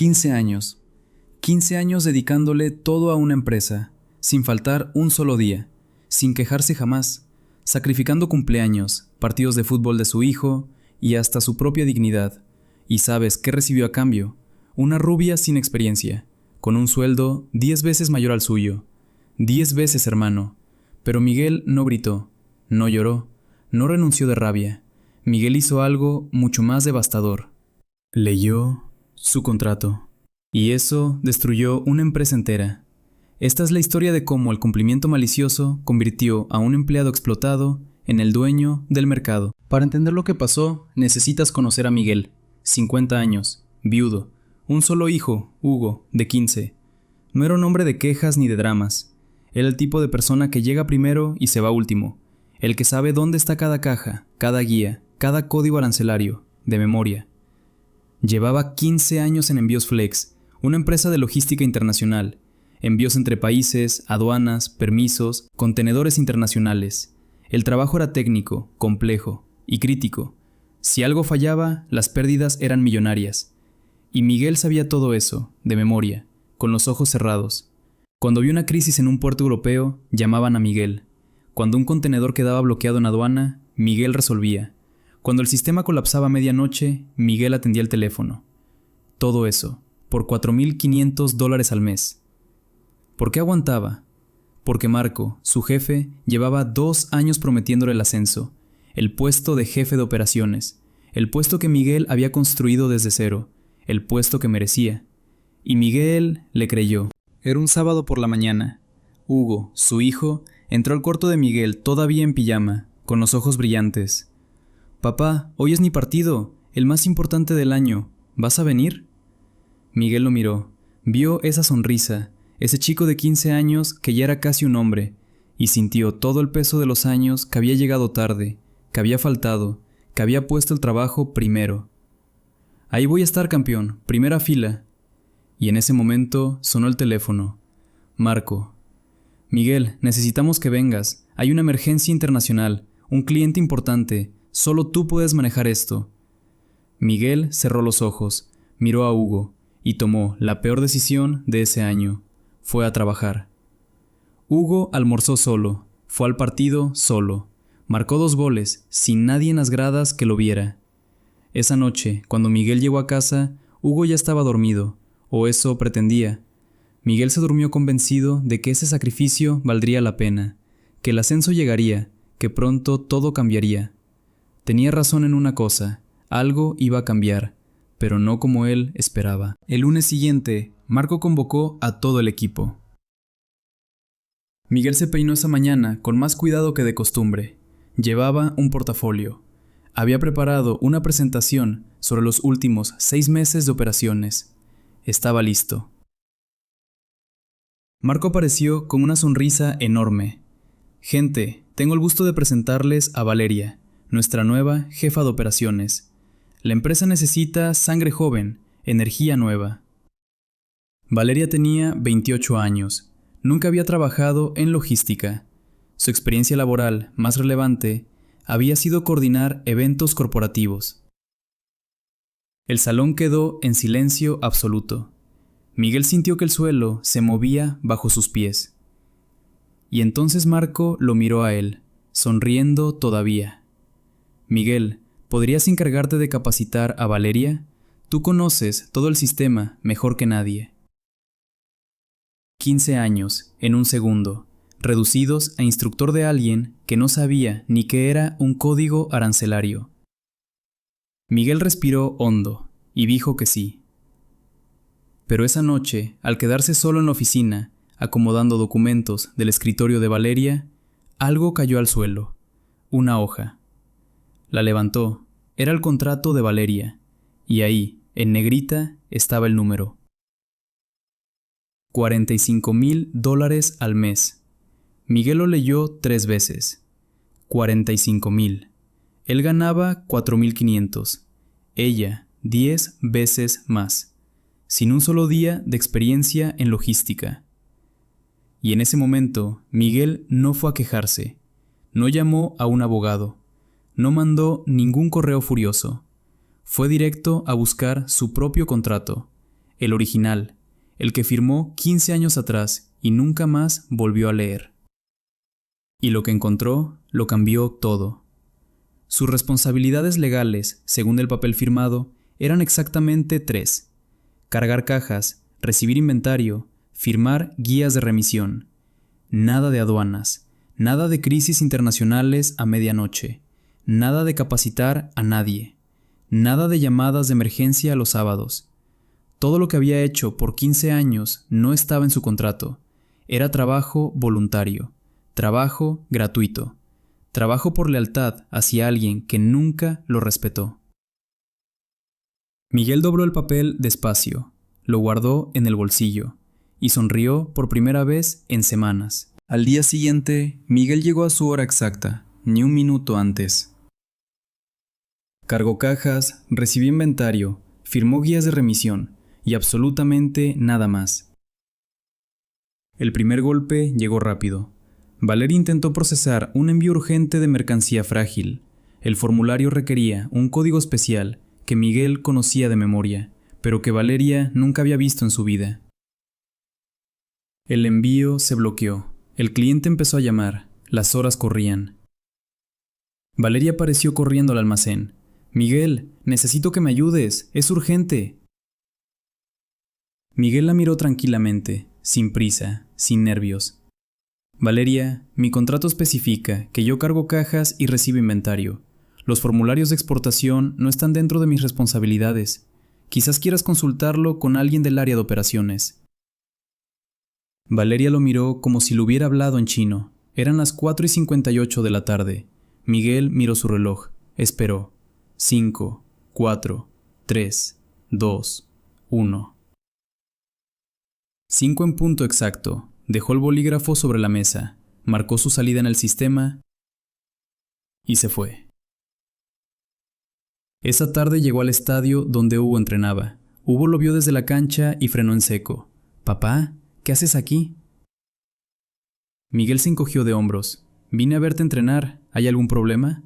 15 años. 15 años dedicándole todo a una empresa, sin faltar un solo día, sin quejarse jamás, sacrificando cumpleaños, partidos de fútbol de su hijo y hasta su propia dignidad. ¿Y sabes qué recibió a cambio? Una rubia sin experiencia, con un sueldo 10 veces mayor al suyo. 10 veces, hermano. Pero Miguel no gritó, no lloró, no renunció de rabia. Miguel hizo algo mucho más devastador. Leyó su contrato. Y eso destruyó una empresa entera. Esta es la historia de cómo el cumplimiento malicioso convirtió a un empleado explotado en el dueño del mercado. Para entender lo que pasó, necesitas conocer a Miguel, 50 años, viudo, un solo hijo, Hugo, de 15. No era un hombre de quejas ni de dramas. Era el tipo de persona que llega primero y se va último. El que sabe dónde está cada caja, cada guía, cada código arancelario, de memoria. Llevaba 15 años en Envíos Flex, una empresa de logística internacional. Envíos entre países, aduanas, permisos, contenedores internacionales. El trabajo era técnico, complejo y crítico. Si algo fallaba, las pérdidas eran millonarias. Y Miguel sabía todo eso, de memoria, con los ojos cerrados. Cuando vio una crisis en un puerto europeo, llamaban a Miguel. Cuando un contenedor quedaba bloqueado en aduana, Miguel resolvía. Cuando el sistema colapsaba a medianoche, Miguel atendía el teléfono. Todo eso, por $4,500 al mes. ¿Por qué aguantaba? Porque Marco, su jefe, llevaba 2 años prometiéndole el ascenso, el puesto de jefe de operaciones, el puesto que Miguel había construido desde cero, el puesto que merecía. Y Miguel le creyó. Era un sábado por la mañana. Hugo, su hijo, entró al cuarto de Miguel todavía en pijama, con los ojos brillantes. «Papá, hoy es mi partido, el más importante del año. ¿Vas a venir?» Miguel lo miró. Vio esa sonrisa, ese chico de 15 años que ya era casi un hombre, y sintió todo el peso de los años que había llegado tarde, que había faltado, que había puesto el trabajo primero. «Ahí voy a estar, campeón, primera fila». Y en ese momento sonó el teléfono. Marco. «Miguel, necesitamos que vengas. Hay una emergencia internacional, un cliente importante. Solo tú puedes manejar esto». Miguel cerró los ojos, miró a Hugo y tomó la peor decisión de ese año. Fue a trabajar. Hugo almorzó solo, fue al partido solo, marcó 2 goles, sin nadie en las gradas que lo viera. Esa noche, cuando Miguel llegó a casa, Hugo ya estaba dormido, o eso pretendía. Miguel se durmió convencido de que ese sacrificio valdría la pena, que el ascenso llegaría, que pronto todo cambiaría. Tenía razón en una cosa, algo iba a cambiar, pero no como él esperaba. El lunes siguiente, Marco convocó a todo el equipo. Miguel se peinó esa mañana con más cuidado que de costumbre. Llevaba un portafolio. Había preparado una presentación sobre los últimos 6 meses de operaciones. Estaba listo. Marco apareció con una sonrisa enorme. «Gente, tengo el gusto de presentarles a Valeria, nuestra nueva jefa de operaciones. La empresa necesita sangre joven, energía nueva». Valeria tenía 28 años. Nunca había trabajado en logística. Su experiencia laboral más relevante había sido coordinar eventos corporativos. El salón quedó en silencio absoluto. Miguel sintió que el suelo se movía bajo sus pies. Y entonces Marco lo miró a él, sonriendo todavía. «Miguel, ¿podrías encargarte de capacitar a Valeria? Tú conoces todo el sistema mejor que nadie». 15 años, en un segundo, reducidos a instructor de alguien que no sabía ni qué era un código arancelario. Miguel respiró hondo y dijo que sí. Pero esa noche, al quedarse solo en la oficina, acomodando documentos del escritorio de Valeria, algo cayó al suelo. Una hoja. La levantó. Era el contrato de Valeria. Y ahí, en negrita, estaba el número. $45,000 al mes. Miguel lo leyó 3 veces. 45,000. Él ganaba 4,500. Ella, 10 veces más. Sin un solo día de experiencia en logística. Y en ese momento, Miguel no fue a quejarse. No llamó a un abogado. No mandó ningún correo furioso. Fue directo a buscar su propio contrato. el original, el que firmó 15 años atrás y nunca más volvió a leer. Y lo que encontró lo cambió todo. Sus responsabilidades legales, según el papel firmado, eran exactamente 3: cargar cajas, recibir inventario, firmar guías de remisión. Nada de aduanas, nada de crisis internacionales a medianoche, nada de capacitar a nadie, nada de llamadas de emergencia a los sábados. Todo lo que había hecho por 15 años no estaba en su contrato. Era trabajo voluntario, trabajo gratuito, trabajo por lealtad hacia alguien que nunca lo respetó. Miguel dobló el papel despacio, lo guardó en el bolsillo y sonrió por primera vez en semanas. Al día siguiente, Miguel llegó a su hora exacta, ni un minuto antes. Cargó cajas, recibió inventario, firmó guías de remisión y absolutamente nada más. El primer golpe llegó rápido. Valeria intentó procesar un envío urgente de mercancía frágil. El formulario requería un código especial que Miguel conocía de memoria, pero que Valeria nunca había visto en su vida. El envío se bloqueó. El cliente empezó a llamar. Las horas corrían. Valeria apareció corriendo al almacén. «Miguel, necesito que me ayudes. Es urgente». Miguel la miró tranquilamente, sin prisa, sin nervios. «Valeria, mi contrato especifica que yo cargo cajas y recibo inventario. Los formularios de exportación no están dentro de mis responsabilidades. Quizás quieras consultarlo con alguien del área de operaciones». Valeria lo miró como si le hubiera hablado en chino. Eran las 4:58 de la tarde. Miguel miró su reloj. Esperó. 5, 4, 3, 2, 1. 5 en punto exacto. Dejó el bolígrafo sobre la mesa, marcó su salida en el sistema y se fue. Esa tarde llegó al estadio donde Hugo entrenaba. Hugo lo vio desde la cancha y frenó en seco. «Papá, ¿qué haces aquí?» Miguel se encogió de hombros. «Vine a verte entrenar. ¿Hay algún problema?»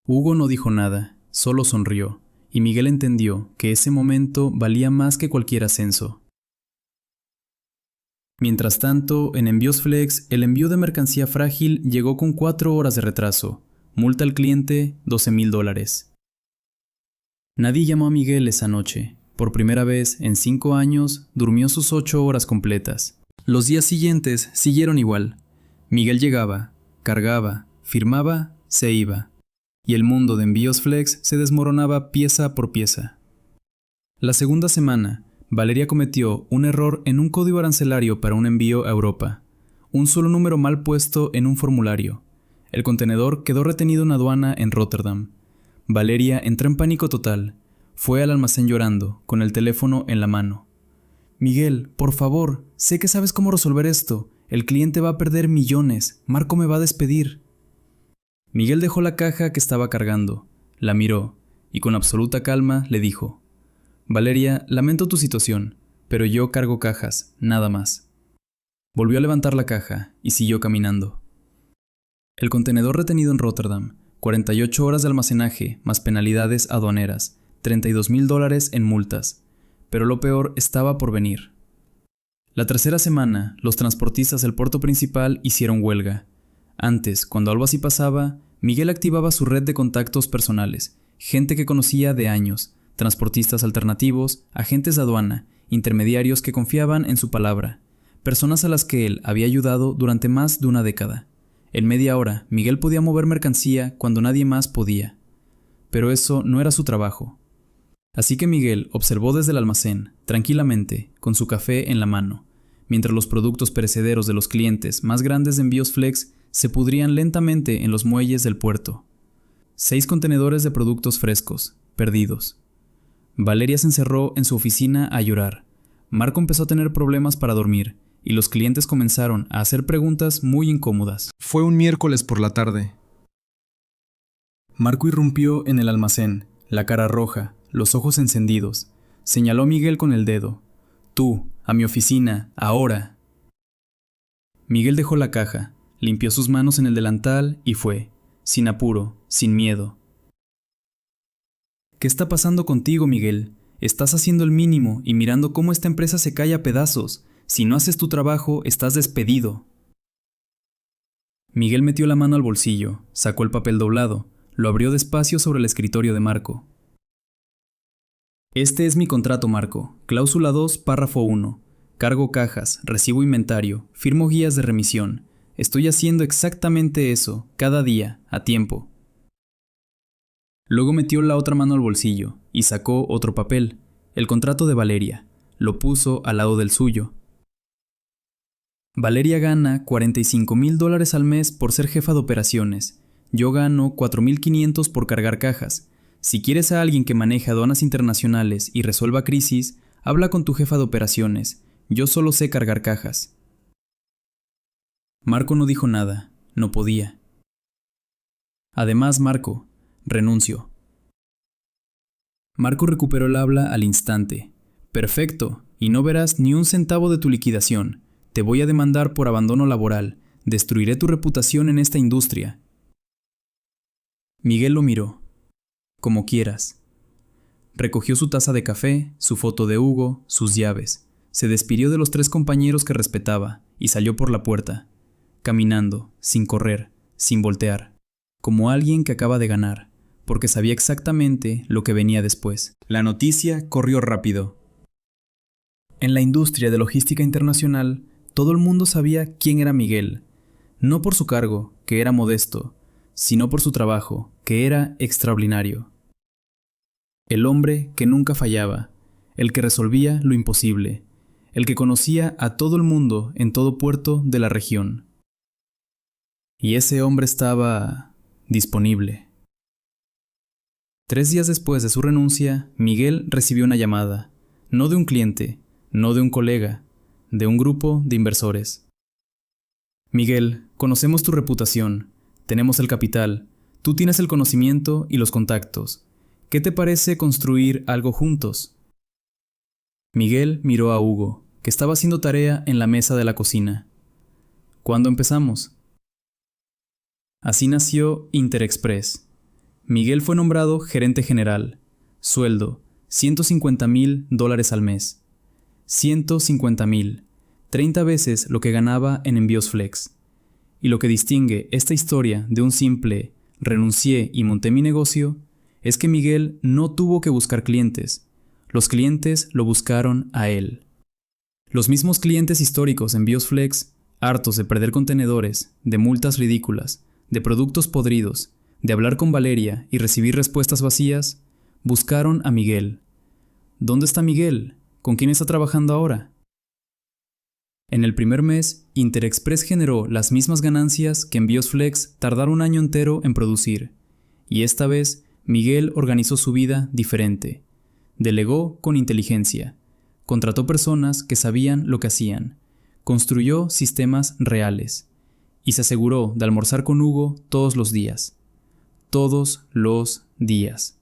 Hugo no dijo nada, solo sonrió, y Miguel entendió que ese momento valía más que cualquier ascenso. Mientras tanto, en Envíos Flex, el envío de mercancía frágil llegó con 4 horas de retraso. Multa al cliente, $12,000. Nadie llamó a Miguel esa noche. Por primera vez en 5 años, durmió sus 8 horas completas. Los días siguientes siguieron igual. Miguel llegaba, cargaba, firmaba, se iba. Y el mundo de Envíos Flex se desmoronaba pieza por pieza. La segunda semana, Valeria cometió un error en un código arancelario para un envío a Europa. Un solo número mal puesto en un formulario. El contenedor quedó retenido en aduana en Rotterdam. Valeria entró en pánico total. Fue al almacén llorando, con el teléfono en la mano. «Miguel, por favor, sé que sabes cómo resolver esto. El cliente va a perder millones. Marco me va a despedir». Miguel dejó la caja que estaba cargando, la miró y con absoluta calma le dijo: «Valeria, lamento tu situación, pero yo cargo cajas, nada más». Volvió a levantar la caja y siguió caminando. El contenedor retenido en Rotterdam, 48 horas de almacenaje más penalidades aduaneras, $32,000 en multas, pero lo peor estaba por venir. La tercera semana, los transportistas del puerto principal hicieron huelga. Antes, cuando algo así pasaba, Miguel activaba su red de contactos personales, gente que conocía de años, transportistas alternativos, agentes de aduana, intermediarios que confiaban en su palabra, personas a las que él había ayudado durante más de una década. En media hora, Miguel podía mover mercancía cuando nadie más podía. Pero eso no era su trabajo. Así que Miguel observó desde el almacén, tranquilamente, con su café en la mano, mientras los productos perecederos de los clientes más grandes de Envíos Flex se pudrían lentamente en los muelles del puerto. 6 contenedores de productos frescos, perdidos. Valeria se encerró en su oficina a llorar. Marco empezó a tener problemas para dormir, y los clientes comenzaron a hacer preguntas muy incómodas. Fue un miércoles por la tarde. Marco irrumpió en el almacén, la cara roja, los ojos encendidos. Señaló a Miguel con el dedo. «Tú, a mi oficina, ahora». Miguel dejó la caja. Limpió sus manos en el delantal y fue, sin apuro, sin miedo. «¿Qué está pasando contigo, Miguel? Estás haciendo el mínimo y mirando cómo esta empresa se cae a pedazos. Si no haces tu trabajo, estás despedido. Miguel metió la mano al bolsillo, sacó el papel doblado, lo abrió despacio sobre el escritorio de Marco. Este es mi contrato, Marco. Cláusula 2, párrafo 1. Cargo cajas, recibo inventario, firmo guías de remisión. Estoy haciendo exactamente eso, cada día, a tiempo. Luego metió la otra mano al bolsillo y sacó otro papel, el contrato de Valeria. Lo puso al lado del suyo. Valeria gana $45,000 al mes por ser jefa de operaciones. Yo gano $4,500 por cargar cajas. Si quieres a alguien que maneje aduanas internacionales y resuelva crisis, habla con tu jefa de operaciones. Yo solo sé cargar cajas. Marco no dijo nada, no podía. Además, Marco, renuncio. Marco recuperó el habla al instante. Perfecto, y no verás ni un centavo de tu liquidación. Te voy a demandar por abandono laboral. Destruiré tu reputación en esta industria. Miguel lo miró. Como quieras. Recogió su taza de café, su foto de Hugo, sus llaves. Se despidió de los 3 compañeros que respetaba y salió por la puerta, caminando, sin correr, sin voltear, como alguien que acaba de ganar, porque sabía exactamente lo que venía después. La noticia corrió rápido. En la industria de logística internacional, todo el mundo sabía quién era Miguel, no por su cargo, que era modesto, sino por su trabajo, que era extraordinario. El hombre que nunca fallaba, el que resolvía lo imposible, el que conocía a todo el mundo en todo puerto de la región. Y ese hombre estaba disponible. 3 días después de su renuncia, Miguel recibió una llamada, no de un cliente, no de un colega, de un grupo de inversores. Miguel, conocemos tu reputación, tenemos el capital, tú tienes el conocimiento y los contactos. ¿Qué te parece construir algo juntos? Miguel miró a Hugo, que estaba haciendo tarea en la mesa de la cocina. ¿Cuándo empezamos? Así nació Interexpress. Miguel fue nombrado gerente general. Sueldo, $150,000 al mes. 150,000, 30 veces lo que ganaba en envíos Flex. Y lo que distingue esta historia de un simple renuncié y monté mi negocio es que Miguel no tuvo que buscar clientes. Los clientes lo buscaron a él. Los mismos clientes históricos en envíos Flex, hartos de perder contenedores, de multas ridículas, de productos podridos, de hablar con Valeria y recibir respuestas vacías, buscaron a Miguel. ¿Dónde está Miguel? ¿Con quién está trabajando ahora? En el primer mes, Interexpress generó las mismas ganancias que envíos Flex tardaron un año entero en producir. Y esta vez, Miguel organizó su vida diferente. Delegó con inteligencia. Contrató personas que sabían lo que hacían. Construyó sistemas reales. Y se aseguró de almorzar con Hugo todos los días. Todos los días.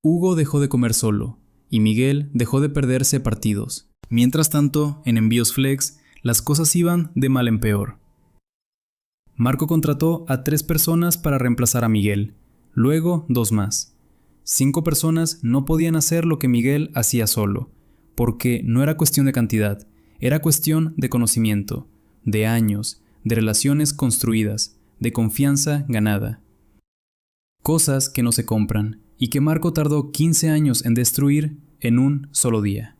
Hugo dejó de comer solo, y Miguel dejó de perderse partidos. Mientras tanto, en envíos Flex, las cosas iban de mal en peor. Marco contrató a 3 personas para reemplazar a Miguel, luego 2 más. 5 personas no podían hacer lo que Miguel hacía solo, porque no era cuestión de cantidad, era cuestión de conocimiento, de años, de relaciones construidas, de confianza ganada. Cosas que no se compran, y que Marco tardó 15 años en destruir en un solo día.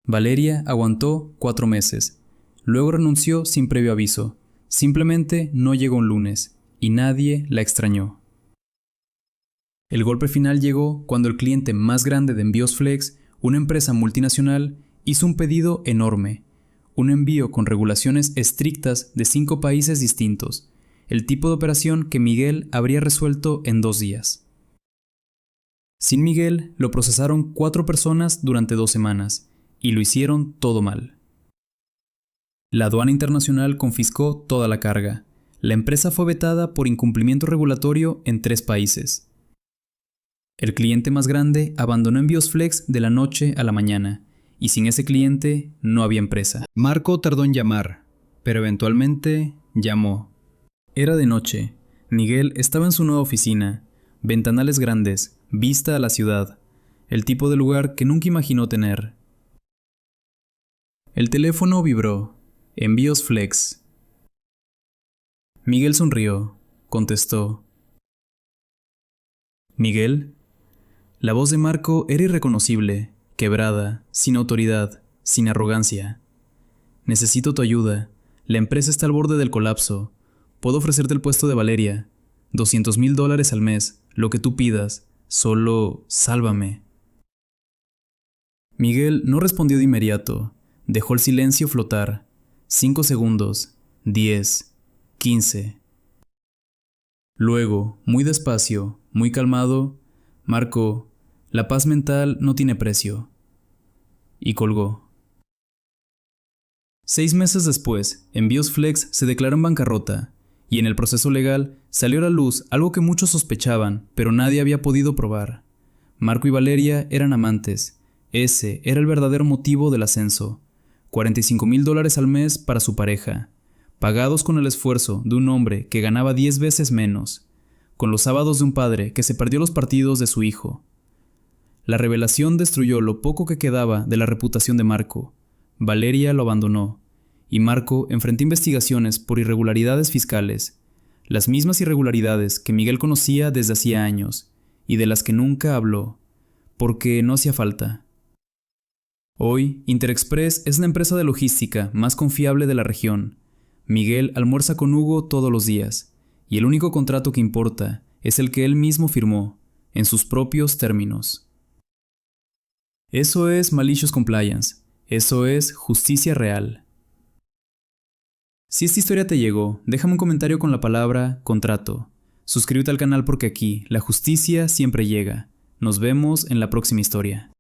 Valeria aguantó 4 meses, luego renunció sin previo aviso, simplemente no llegó un lunes, y nadie la extrañó. El golpe final llegó cuando el cliente más grande de envíos Flex, una empresa multinacional, hizo un pedido enorme, un envío con regulaciones estrictas de 5 países distintos, el tipo de operación que Miguel habría resuelto en 2 días. Sin Miguel, lo procesaron 4 personas durante 2 semanas, y lo hicieron todo mal. La aduana internacional confiscó toda la carga. La empresa fue vetada por incumplimiento regulatorio en 3 países. El cliente más grande abandonó envíos Flex de la noche a la mañana, y sin ese cliente no había empresa. Marco tardó en llamar, pero eventualmente llamó. Era de noche. Miguel estaba en su nueva oficina, ventanales grandes, vista a la ciudad, el tipo de lugar que nunca imaginó tener. El teléfono vibró. Envíos Flex. Miguel sonrió. Contestó. ¿Miguel? La voz de Marco era irreconocible, quebrada, sin autoridad, sin arrogancia. Necesito tu ayuda. La empresa está al borde del colapso. Puedo ofrecerte el puesto de Valeria. $200,000 al mes, lo que tú pidas. Solo sálvame. Miguel no respondió de inmediato. Dejó el silencio flotar. 5 segundos. 10. 15. Luego, muy despacio, muy calmado, Marco, la paz mental no tiene precio. Y colgó. 6 meses después, Envíos Flex se declaró en bancarrota, y en el proceso legal salió a la luz algo que muchos sospechaban, pero nadie había podido probar. Marco y Valeria eran amantes. Ese era el verdadero motivo del ascenso. $45,000 al mes para su pareja, pagados con el esfuerzo de un hombre que ganaba 10 veces menos, con los sábados de un padre que se perdió los partidos de su hijo. La revelación destruyó lo poco que quedaba de la reputación de Marco. Valeria lo abandonó, y Marco enfrentó investigaciones por irregularidades fiscales, las mismas irregularidades que Miguel conocía desde hacía años, y de las que nunca habló, porque no hacía falta. Hoy, Interexpress es la empresa de logística más confiable de la región. Miguel almuerza con Hugo todos los días, y el único contrato que importa es el que él mismo firmó, en sus propios términos. Eso es Malicious Compliance. Eso es justicia real. Si esta historia te llegó, déjame un comentario con la palabra contrato. Suscríbete al canal porque aquí la justicia siempre llega. Nos vemos en la próxima historia.